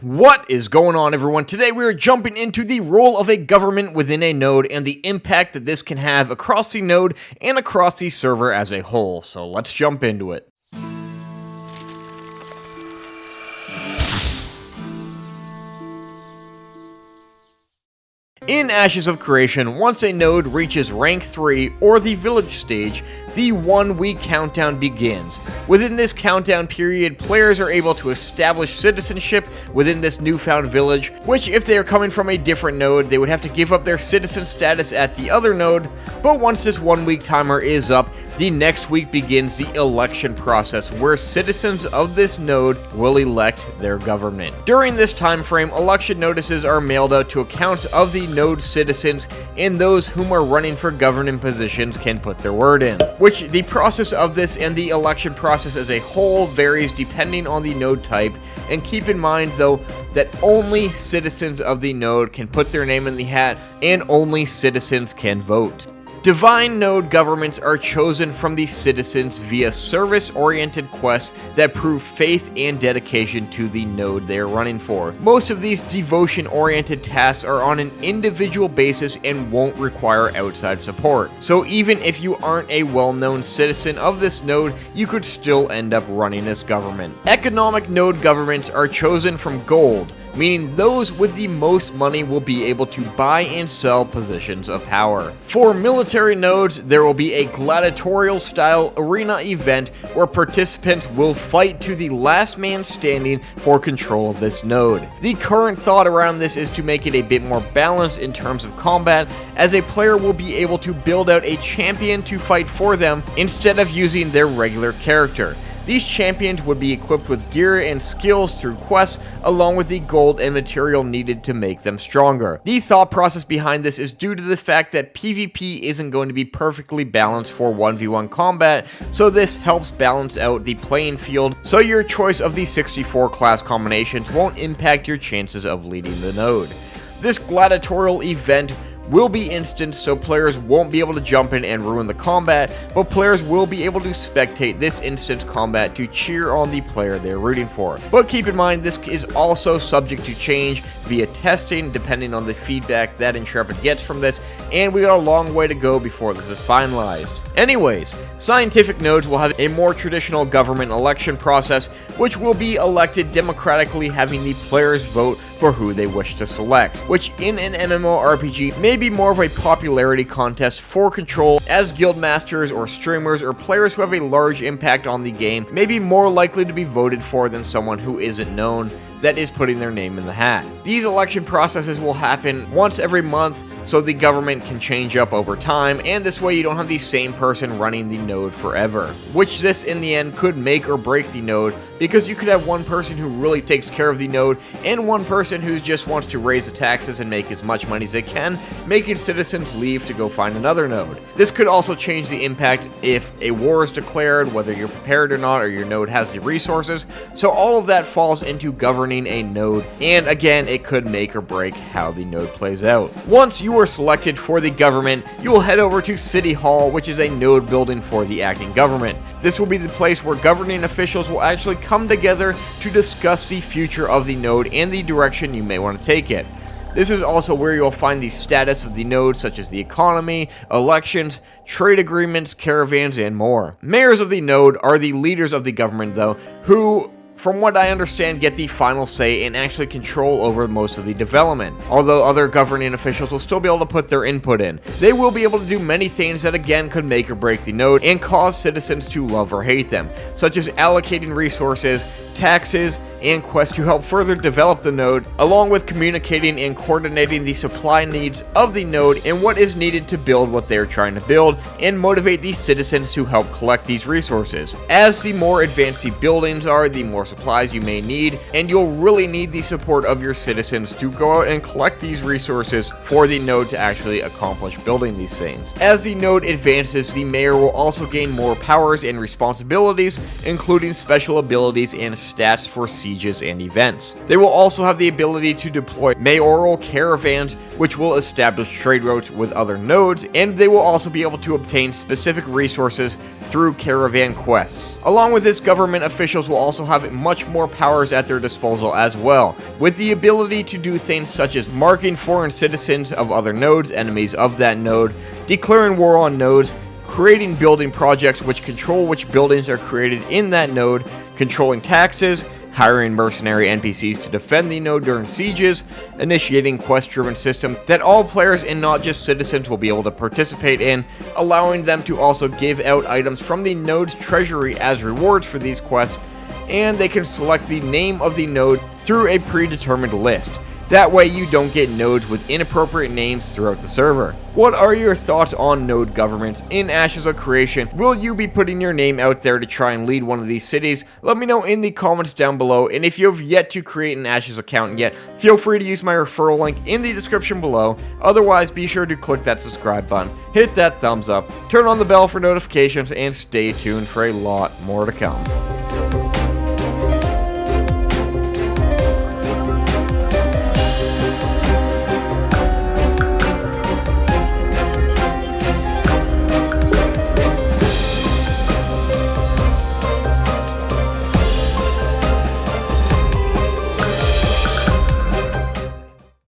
What is going on, everyone? Today we are jumping into the role of a government within a node and the impact that this can have across the node and across the server as a whole. So let's jump into it. In Ashes of Creation, once a node reaches rank 3 or the village stage, the 1 week countdown begins. Within this countdown period, players are able to establish citizenship within this newfound village, which if they are coming from a different node, they would have to give up their citizen status at the other node, but once this 1 week timer is up, the next week begins the election process where citizens of this node will elect their government. During this time frame, election notices are mailed out to accounts of the node citizens, and those whom are running for governing positions can put their word in. Which the process of this and the election process as a whole varies depending on the node type, and keep in mind though that only citizens of the node can put their name in the hat and only citizens can vote. Divine node governments are chosen from the citizens via service-oriented quests that prove faith and dedication to the node they are running for. Most of these devotion-oriented tasks are on an individual basis and won't require outside support. So even if you aren't a well-known citizen of this node, you could still end up running this government. Economic node governments are chosen from gold, meaning those with the most money will be able to buy and sell positions of power. For military nodes, there will be a gladiatorial style arena event where participants will fight to the last man standing for control of this node. The current thought around this is to make it a bit more balanced in terms of combat, as a player will be able to build out a champion to fight for them instead of using their regular character. These champions would be equipped with gear and skills through quests, along with the gold and material needed to make them stronger. The thought process behind this is due to the fact that PvP isn't going to be perfectly balanced for 1v1 combat, so this helps balance out the playing field, so your choice of the 64 class combinations won't impact your chances of leading the node. This gladiatorial event will be instant, so players won't be able to jump in and ruin the combat, but players will be able to spectate this instant combat to cheer on the player they're rooting for. But keep in mind, this is also subject to change via testing depending on the feedback that Intrepid gets from this, and we got a long way to go before this is finalized. Anyways, scientific nodes will have a more traditional government election process, which will be elected democratically, having the players vote for who they wish to select, which in an MMORPG may be more of a popularity contest for control, as guildmasters or streamers or players who have a large impact on the game may be more likely to be voted for than someone who isn't known that is putting their name in the hat. These election processes will happen once every month, so the government can change up over time, and this way you don't have the same person running the node forever, which this in the end could make or break the node, because you could have one person who really takes care of the node and one person who just wants to raise the taxes and make as much money as they can, making citizens leave to go find another node. This could also change the impact if a war is declared, whether you're prepared or not, or your node has the resources, so all of that falls into governing a node, and again, it could make or break how the node plays out. Once you are selected for the government, you will head over to City Hall, which is a node building for the acting government. This will be the place where governing officials will actually come together to discuss the future of the node and the direction you may want to take it. This is also where you'll find the status of the node, such as the economy, elections, trade agreements, caravans, and more. Mayors of the node are the leaders of the government though, who, from what I understand, get the final say and actually control over most of the development, although other governing officials will still be able to put their input in. They will be able to do many things that again could make or break the node and cause citizens to love or hate them, such as allocating resources, taxes, and quests to help further develop the node, along with communicating and coordinating the supply needs of the node and what is needed to build what they're trying to build, and motivate these citizens to help collect these resources. As the more advanced the buildings are, the more supplies you may need, and you'll really need the support of your citizens to go out and collect these resources for the node to actually accomplish building these things. As the node advances, the mayor will also gain more powers and responsibilities, including special abilities and stats for sieges and events. They will also have the ability to deploy mayoral caravans, which will establish trade routes with other nodes, and they will also be able to obtain specific resources through caravan quests. Along with this, government officials will also have much more powers at their disposal as well, with the ability to do things such as marking foreign citizens of other nodes enemies of that node, declaring war on nodes, creating building projects which control which buildings are created in that node, controlling taxes, hiring mercenary NPCs to defend the node during sieges, initiating quest-driven system that all players and not just citizens will be able to participate in, allowing them to also give out items from the node's treasury as rewards for these quests, and they can select the name of the node through a predetermined list. That way you don't get nodes with inappropriate names throughout the server. What are your thoughts on node governments in Ashes of Creation? Will you be putting your name out there to try and lead one of these cities? Let me know in the comments down below, and if you have yet to create an Ashes account yet, feel free to use my referral link in the description below. Otherwise, be sure to click that subscribe button, hit that thumbs up, turn on the bell for notifications, and stay tuned for a lot more to come.